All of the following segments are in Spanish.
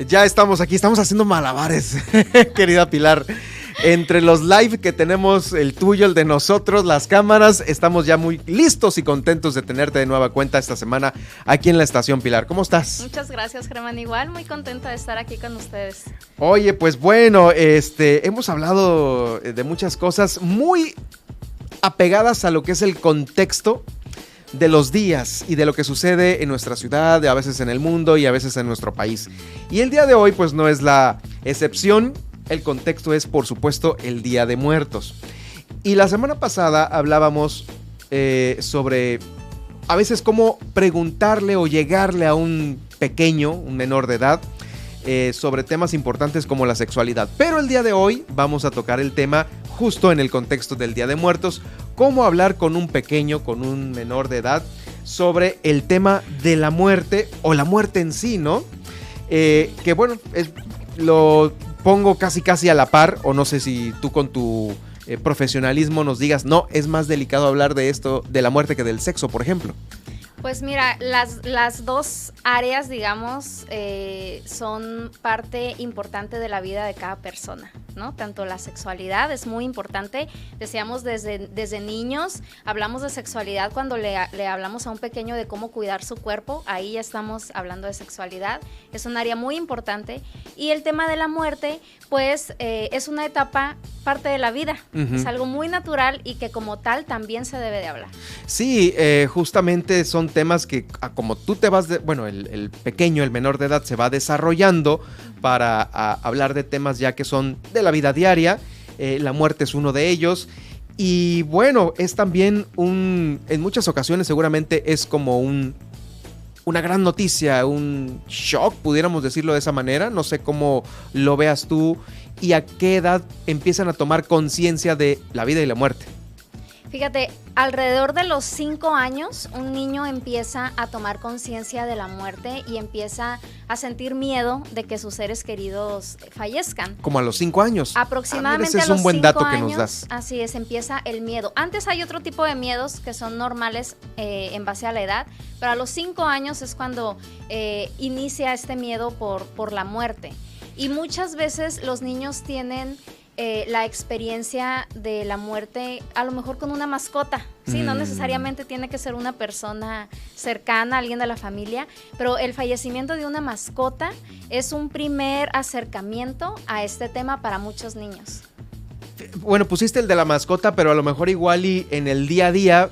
Ya estamos aquí, estamos haciendo malabares, querida Pilar. Entre los live que tenemos, el tuyo, el de nosotros, las cámaras, estamos ya muy listos y contentos de tenerte de nueva cuenta esta semana aquí en la estación, Pilar. ¿Cómo estás? Muchas gracias, Germán. Igual, muy contenta de estar aquí con ustedes. Oye, pues bueno, hemos hablado de muchas cosas muy apegadas a lo que es el contexto de los días y de lo que sucede en nuestra ciudad, a veces en el mundo y a veces en nuestro país. Y el día de hoy pues no es la excepción, el contexto es por supuesto el Día de Muertos. Y la semana pasada hablábamos sobre a veces cómo preguntarle o llegarle a un pequeño, un menor de edad, sobre temas importantes como la sexualidad. Pero el día de hoy vamos a tocar el tema justo en el contexto del Día de Muertos, cómo hablar con un pequeño, con un menor de edad, sobre el tema de la muerte o la muerte en sí, ¿no? Que bueno, lo pongo casi a la par, o no sé si tú con tu profesionalismo nos digas, no, es más delicado hablar de esto, de la muerte que del sexo, por ejemplo. Pues mira, las dos áreas, digamos, son parte importante de la vida de cada persona, ¿no? Tanto la sexualidad es muy importante, decíamos desde niños, hablamos de sexualidad cuando le hablamos a un pequeño de cómo cuidar su cuerpo, ahí ya estamos hablando de sexualidad, es un área muy importante. Y el tema de la muerte, pues es una etapa, parte de la vida, es algo muy natural y que como tal también se debe de hablar. Sí, justamente son temas que como tú te vas, el pequeño, el menor de edad se va desarrollando para hablar de temas ya que son de la vida diaria, la muerte es uno de ellos. Y bueno, es también en muchas ocasiones seguramente es como una gran noticia, un shock, pudiéramos decirlo de esa manera. No sé cómo lo veas tú y a qué edad empiezan a tomar conciencia de la vida y la muerte. Fíjate, alrededor de los 5 años, un niño empieza a tomar conciencia de la muerte y empieza a sentir miedo de que sus seres queridos fallezcan. Como a los 5 años. Aproximadamente ese es a los un buen 5 dato años, que nos das. así es, empieza el miedo. Antes hay otro tipo de miedos que son normales en base a la edad, pero a los 5 años es cuando inicia este miedo por la muerte. Y muchas veces los niños tienen la experiencia de la muerte a lo mejor con una mascota, ¿sí? No necesariamente tiene que ser una persona cercana, alguien de la familia, pero el fallecimiento de una mascota es un primer acercamiento a este tema para muchos niños. Bueno, pusiste el de la mascota, pero a lo mejor igual y en el día a día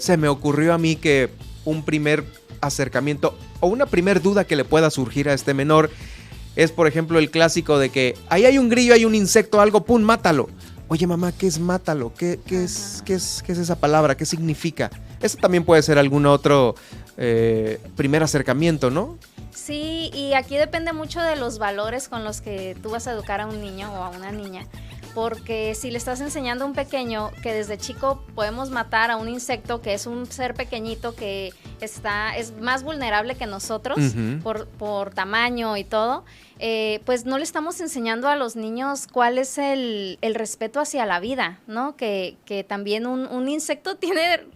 se me ocurrió a mí que un primer acercamiento o una primer duda que le pueda surgir a este menor es, por ejemplo, el clásico de que ahí hay un grillo, hay un insecto, algo, ¡pum!, mátalo. Oye, mamá, ¿qué es mátalo? ¿Qué es esa palabra? ¿Qué significa? Eso también puede ser algún otro primer acercamiento, ¿no? Sí, y aquí depende mucho de los valores con los que tú vas a educar a un niño o a una niña. Porque si le estás enseñando a un pequeño que desde chico podemos matar a un insecto, que es un ser pequeñito que es más vulnerable que nosotros por tamaño y todo, pues no le estamos enseñando a los niños cuál es el respeto hacia la vida, ¿no? Que también un insecto tiene...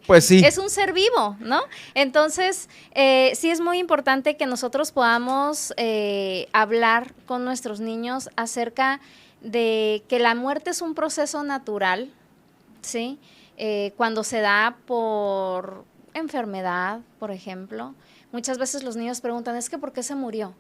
pues sí. Es un ser vivo, ¿no? Entonces, sí es muy importante que nosotros podamos hablar con nuestros niños acerca de que la muerte es un proceso natural, ¿sí? Cuando se da por enfermedad, por ejemplo, muchas veces los niños preguntan, ¿es que por qué se murió?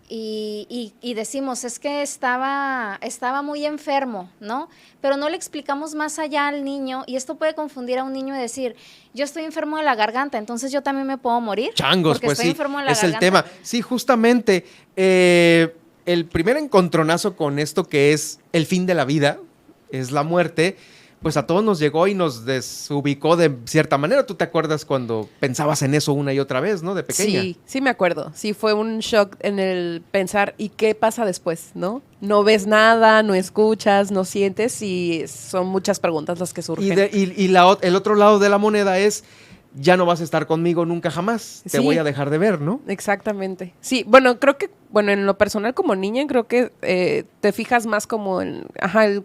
Y decimos, es que estaba muy enfermo, ¿no? Pero no le explicamos más allá al niño, y esto puede confundir a un niño y decir, yo estoy enfermo de la garganta, entonces yo también me puedo morir. Changos, porque pues estoy sí, enfermo de la es garganta. el tema. Sí, justamente, el primer encontronazo con esto que es el fin de la vida, es la muerte, pues a todos nos llegó y nos desubicó de cierta manera. ¿Tú te acuerdas cuando pensabas en eso una y otra vez, no? De pequeña. Sí me acuerdo. Sí, fue un shock en el pensar, ¿y qué pasa después, no? No ves nada, no escuchas, no sientes y son muchas preguntas las que surgen. El otro lado de la moneda es, ya no vas a estar conmigo nunca jamás. Te voy a dejar de ver, ¿no? Exactamente. Sí, bueno, creo que, en lo personal como niña, creo que te fijas más como en,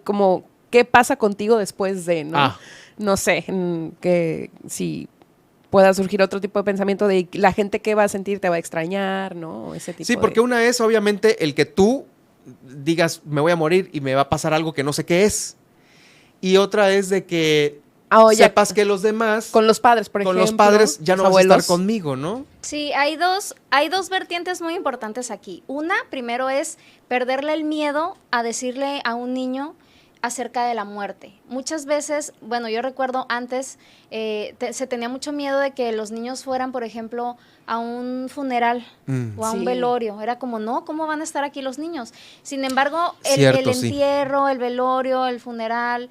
como qué pasa contigo después de, ¿no? No sé, que si pueda surgir otro tipo de pensamiento de la gente que va a sentir te va a extrañar, ¿no? Ese tipo Sí, porque una es obviamente el que tú digas, me voy a morir y me va a pasar algo que no sé qué es. Y otra es de que sepas que los demás, con los padres, por con ejemplo, los padres ya no vas a estar abuelos. conmigo, ¿no? Sí, hay dos vertientes muy importantes aquí. Una, primero es perderle el miedo a decirle a un niño acerca de la muerte. Muchas veces, bueno, yo recuerdo antes, se tenía mucho miedo de que los niños fueran, por ejemplo, a un funeral o a un velorio. Era como, no, ¿cómo van a estar aquí los niños? Sin embargo, el entierro, el velorio, el funeral,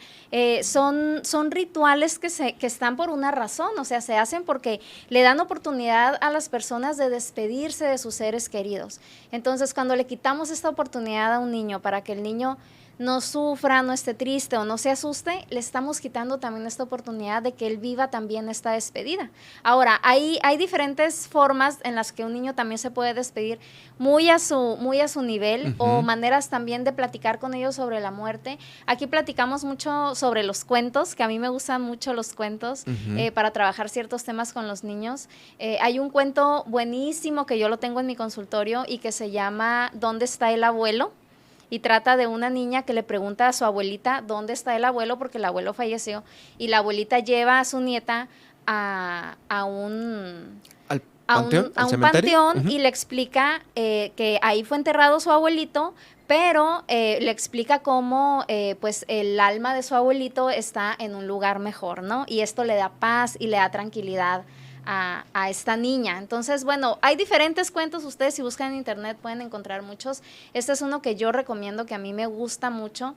son rituales que están por una razón, o sea, se hacen porque le dan oportunidad a las personas de despedirse de sus seres queridos. Entonces, cuando le quitamos esta oportunidad a un niño para que el niño no sufra, no esté triste o no se asuste, le estamos quitando también esta oportunidad de que él viva también esta despedida. Ahora, hay diferentes formas en las que un niño también se puede despedir muy a su nivel, o maneras también de platicar con ellos sobre la muerte. Aquí platicamos mucho sobre los cuentos, que a mí me gustan mucho los cuentos para trabajar ciertos temas con los niños. Hay un cuento buenísimo que yo lo tengo en mi consultorio y que se llama ¿Dónde está el abuelo? Y trata de una niña que le pregunta a su abuelita dónde está el abuelo porque el abuelo falleció, y la abuelita lleva a su nieta a un panteón y le explica que ahí fue enterrado su abuelito, pero le explica cómo pues el alma de su abuelito está en un lugar mejor, ¿no? Y esto le da paz y le da tranquilidad a esta niña. Entonces, bueno, hay diferentes cuentos. Ustedes si buscan en internet pueden encontrar muchos. Este es uno que yo recomiendo, que a mí me gusta mucho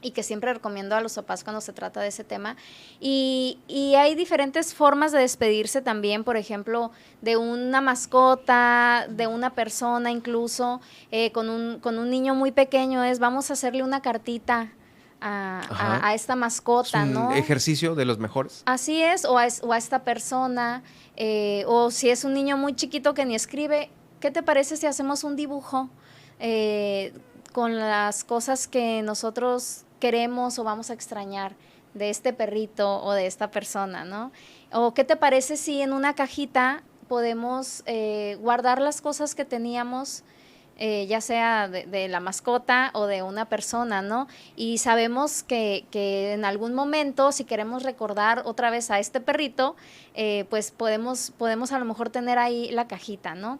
y que siempre recomiendo a los papás cuando se trata de ese tema. Y hay diferentes formas de despedirse también, por ejemplo, de una mascota, de una persona incluso, con un niño muy pequeño, vamos a hacerle una cartita a esta mascota, es un ¿no? ejercicio de los mejores. Así es, o a esta persona, o si es un niño muy chiquito que ni escribe, ¿qué te parece si hacemos un dibujo con las cosas que nosotros queremos o vamos a extrañar de este perrito o de esta persona, ¿no? O ¿qué te parece si en una cajita podemos guardar las cosas que teníamos, ya sea de la mascota o de una persona, ¿no? Y sabemos que en algún momento, si queremos recordar otra vez a este perrito, pues podemos a lo mejor tener ahí la cajita, ¿no?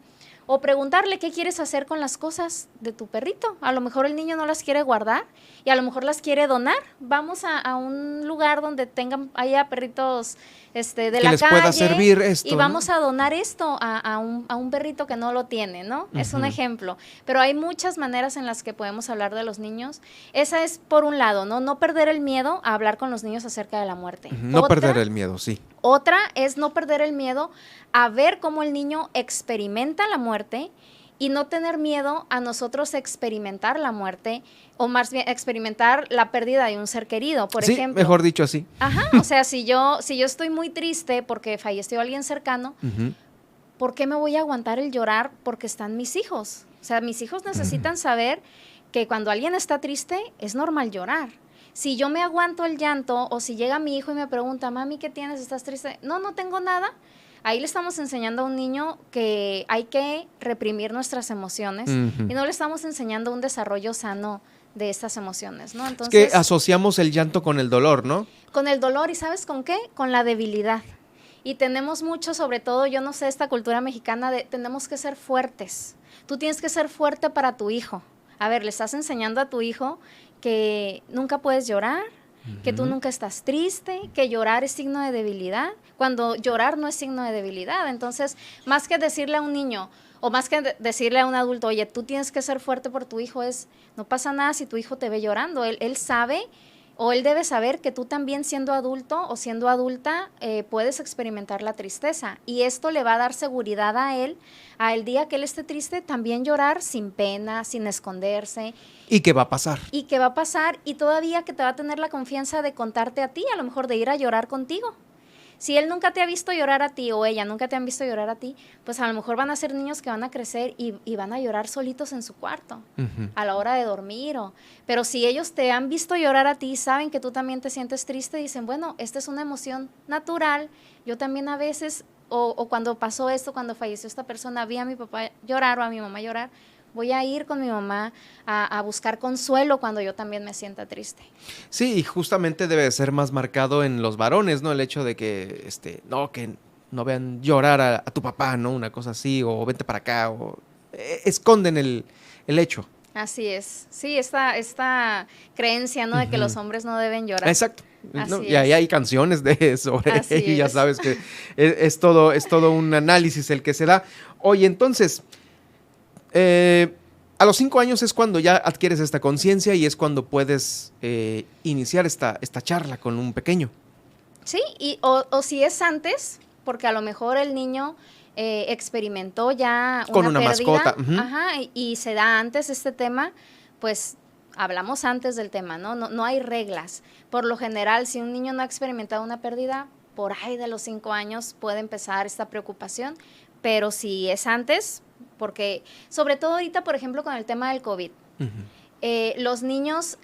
O preguntarle qué quieres hacer con las cosas de tu perrito. A lo mejor el niño no las quiere guardar y a lo mejor las quiere donar. Vamos a un lugar donde haya perritos de la calle. Que les pueda servir esto, y vamos a donar esto a un perrito que no lo tiene, ¿no? Es un ejemplo. Pero hay muchas maneras en las que podemos hablar de los niños. Esa es por un lado, ¿no? No perder el miedo a hablar con los niños acerca de la muerte. No perder el miedo, sí. Otra es no perder el miedo a ver cómo el niño experimenta la muerte y no tener miedo a nosotros experimentar la muerte, o más bien experimentar la pérdida de un ser querido, por ejemplo. Mejor dicho así. Ajá, o sea, si yo estoy muy triste porque falleció alguien cercano, ¿por qué me voy a aguantar el llorar porque están mis hijos? O sea, mis hijos necesitan saber que cuando alguien está triste es normal llorar. Si yo me aguanto el llanto, o si llega mi hijo y me pregunta, mami, ¿qué tienes? ¿Estás triste? No tengo nada. Ahí le estamos enseñando a un niño que hay que reprimir nuestras emociones y no le estamos enseñando un desarrollo sano de estas emociones, ¿no? Entonces, es que asociamos el llanto con el dolor, ¿no? Con el dolor, ¿y sabes con qué? Con la debilidad. Y tenemos mucho, sobre todo, yo no sé, esta cultura mexicana tenemos que ser fuertes. Tú tienes que ser fuerte para tu hijo. A ver, le estás enseñando a tu hijo que nunca puedes llorar, que tú nunca estás triste, que llorar es signo de debilidad, cuando llorar no es signo de debilidad. Entonces, más que decirle a un niño, o más que decirle a un adulto, oye, tú tienes que ser fuerte por tu hijo, no pasa nada si tu hijo te ve llorando. Él sabe, o él debe saber que tú también, siendo adulto o siendo adulta, puedes experimentar la tristeza, y esto le va a dar seguridad a él, al día que él esté triste, también llorar sin pena, sin esconderse. ¿Y qué va a pasar? Y qué va a pasar, y todavía que te va a tener la confianza de contarte a ti, a lo mejor de ir a llorar contigo. Si él nunca te ha visto llorar a ti o ella nunca te han visto llorar a ti, pues a lo mejor van a ser niños que van a crecer y van a llorar solitos en su cuarto a la hora de dormir. Pero si ellos te han visto llorar a ti, saben que tú también te sientes triste, dicen, bueno, esta es una emoción natural. Yo también a veces, o cuando pasó esto, cuando falleció esta persona, vi a mi papá llorar o a mi mamá llorar, voy a ir con mi mamá a buscar consuelo cuando yo también me sienta triste. Sí, y justamente debe ser más marcado en los varones, ¿no? El hecho de que, que no vean llorar a tu papá, ¿no? Una cosa así, o vente para acá, o esconden el hecho. Así es. Sí, esta creencia, ¿no? De que los hombres no deben llorar. Exacto. ¿No? Y ahí hay canciones sobre ello, ya sabes que es todo un análisis el que se da. Oye, entonces, a los 5 años es cuando ya adquieres esta conciencia y es cuando puedes iniciar esta charla con un pequeño. Sí, o si es antes, porque a lo mejor el niño experimentó ya con una pérdida, mascota. Ajá, y se da antes este tema, pues hablamos antes del tema, ¿no? No hay reglas. Por lo general, si un niño no ha experimentado una pérdida, por ahí de los 5 años puede empezar esta preocupación, pero si es antes, porque sobre todo ahorita, por ejemplo, con el tema del COVID, los niños,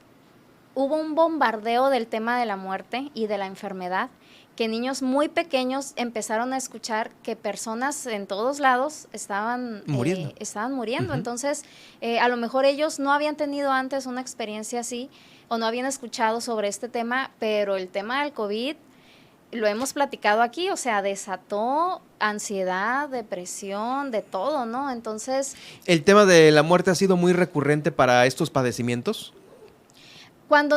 hubo un bombardeo del tema de la muerte y de la enfermedad, que niños muy pequeños empezaron a escuchar que personas en todos lados estaban muriendo. Entonces, a lo mejor ellos no habían tenido antes una experiencia así o no habían escuchado sobre este tema, pero el tema del COVID lo hemos platicado aquí, o sea, desató ansiedad, depresión, de todo, ¿no? Entonces... ¿El tema de la muerte ha sido muy recurrente para estos padecimientos? Cuando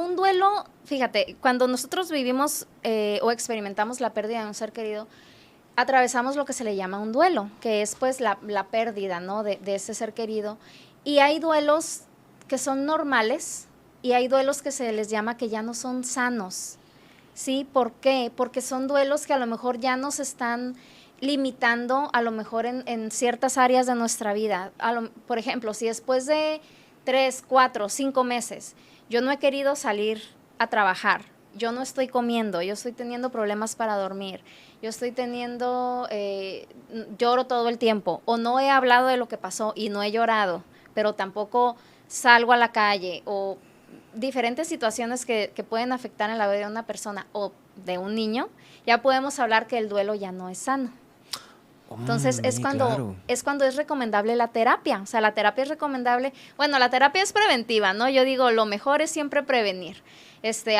un duelo, fíjate, cuando nosotros vivimos o experimentamos la pérdida de un ser querido, atravesamos lo que se le llama un duelo, que es pues la pérdida, ¿no? de ese ser querido. Y hay duelos que son normales y hay duelos que se les llama que ya no son sanos. ¿Sí? ¿Por qué? Porque son duelos que a lo mejor ya nos están limitando a lo mejor en ciertas áreas de nuestra vida. Por ejemplo, si después de 3, 4, 5 meses yo no he querido salir a trabajar, yo no estoy comiendo, yo estoy teniendo problemas para dormir, yo estoy lloro todo el tiempo, o no he hablado de lo que pasó y no he llorado, pero tampoco salgo a la calle, o diferentes situaciones que pueden afectar en la vida de una persona o de un niño, ya podemos hablar que el duelo ya no es sano. Entonces es cuando es recomendable la terapia. O sea, la terapia es recomendable. Bueno, la terapia es preventiva, ¿no? Yo digo, lo mejor es siempre prevenir.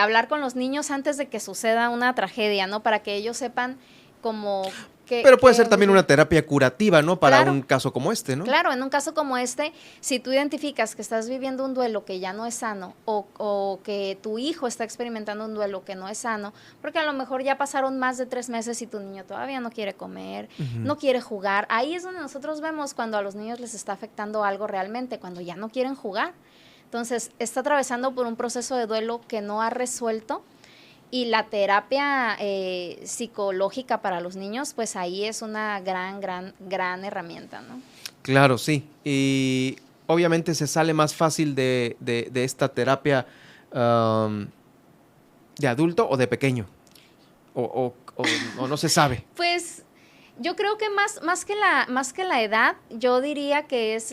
Hablar con los niños antes de que suceda una tragedia, ¿no? Para que ellos sepan cómo... Pero puede ser también una terapia curativa, ¿no? Para un caso como este, ¿no? Claro, en un caso como este, si tú identificas que estás viviendo un duelo que ya no es sano o que tu hijo está experimentando un duelo que no es sano, porque a lo mejor ya pasaron más de 3 meses y tu niño todavía no quiere comer, no quiere jugar, ahí es donde nosotros vemos cuando a los niños les está afectando algo realmente, cuando ya no quieren jugar. Entonces, está atravesando por un proceso de duelo que no ha resuelto. Y la terapia psicológica para los niños, pues ahí es una gran herramienta, ¿no? Claro, sí. Y obviamente se sale más fácil de esta terapia de adulto o de pequeño. O no se sabe. Pues yo creo que más que la edad, yo diría que es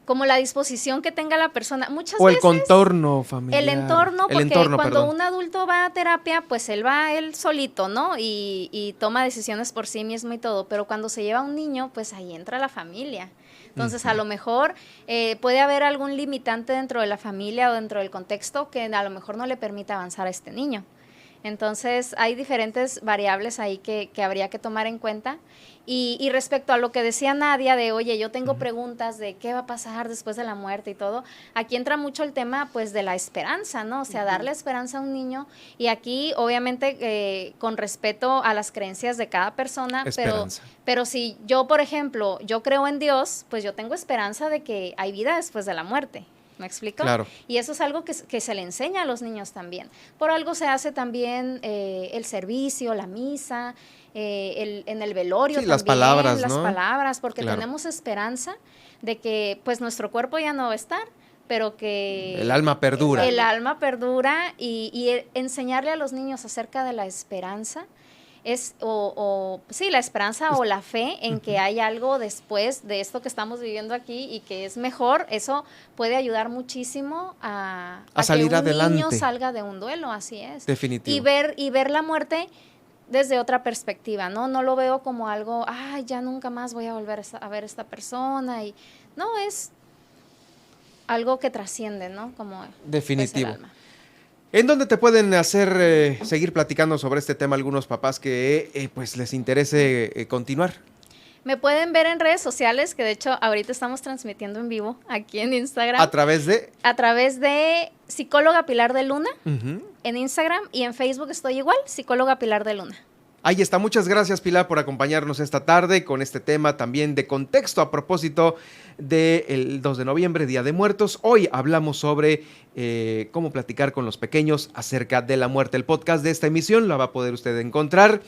como la disposición que tenga la persona. Muchas veces... O el contorno familiar. El entorno, porque cuando un adulto va a terapia, pues él va él solito, ¿no? Y toma decisiones por sí mismo y todo. Pero cuando se lleva a un niño, pues ahí entra la familia. Entonces, a lo mejor puede haber algún limitante dentro de la familia o dentro del contexto que a lo mejor no le permita avanzar a este niño. Entonces, hay diferentes variables ahí que habría que tomar en cuenta. Y respecto a lo que decía Nadia de, oye, yo tengo preguntas de qué va a pasar después de la muerte y todo, aquí entra mucho el tema, pues, de la esperanza, ¿no? O sea, darle esperanza a un niño. Y aquí, obviamente, con respeto a las creencias de cada persona, pero si yo, por ejemplo, yo creo en Dios, pues yo tengo esperanza de que hay vida después de la muerte. ¿Me explico? Claro. Y eso es algo que se le enseña a los niños también. Por algo se hace también el servicio, la misa, en el velorio también. Las palabras, las ¿no? palabras, porque tenemos esperanza de que pues nuestro cuerpo ya no va a estar, pero que El alma perdura. El alma perdura y enseñarle a los niños acerca de la esperanza. Sí, la esperanza o la fe en que hay algo después de esto que estamos viviendo aquí y que es mejor, eso puede ayudar muchísimo a salir que un adelante. niño salga de un duelo, así es. Definitivo. Y ver la muerte desde otra perspectiva, ¿no? No lo veo como algo, ay, ya nunca más voy a volver a ver a esta persona. No, es algo que trasciende, ¿no? Como Definitivo. es el alma. ¿En dónde te pueden hacer seguir platicando sobre este tema algunos papás que pues les interese continuar? Me pueden ver en redes sociales, que de hecho ahorita estamos transmitiendo en vivo aquí en Instagram. ¿A través de? A través de Psicóloga Pilar de Luna, Uh-huh. en Instagram, y en Facebook estoy igual, Psicóloga Pilar de Luna. Ahí está. Muchas gracias, Pilar, por acompañarnos esta tarde con este tema también de contexto a propósito del 2 de noviembre, Día de Muertos. Hoy hablamos sobre cómo platicar con los pequeños acerca de la muerte. El podcast de esta emisión la va a poder usted encontrar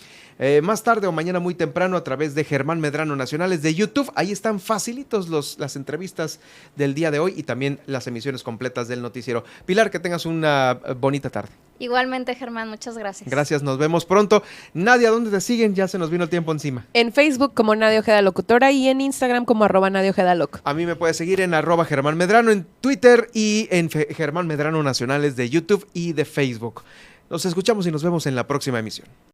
más tarde o mañana muy temprano a través de Germán Medrano Nacionales de YouTube. Ahí están facilitos las entrevistas del día de hoy y también las emisiones completas del noticiero. Pilar, que tengas una bonita tarde. Igualmente, Germán, muchas gracias. Gracias, nos vemos pronto. Nadia, ¿dónde te siguen? Ya se nos vino el tiempo encima. En Facebook como Nadia Ojeda Locutora y en Instagram como @Nadia Ojeda Loc. A mí me puedes seguir en @Germán Medrano en Twitter y en Germán Medrano Nacionales de YouTube y de Facebook. Nos escuchamos y nos vemos en la próxima emisión.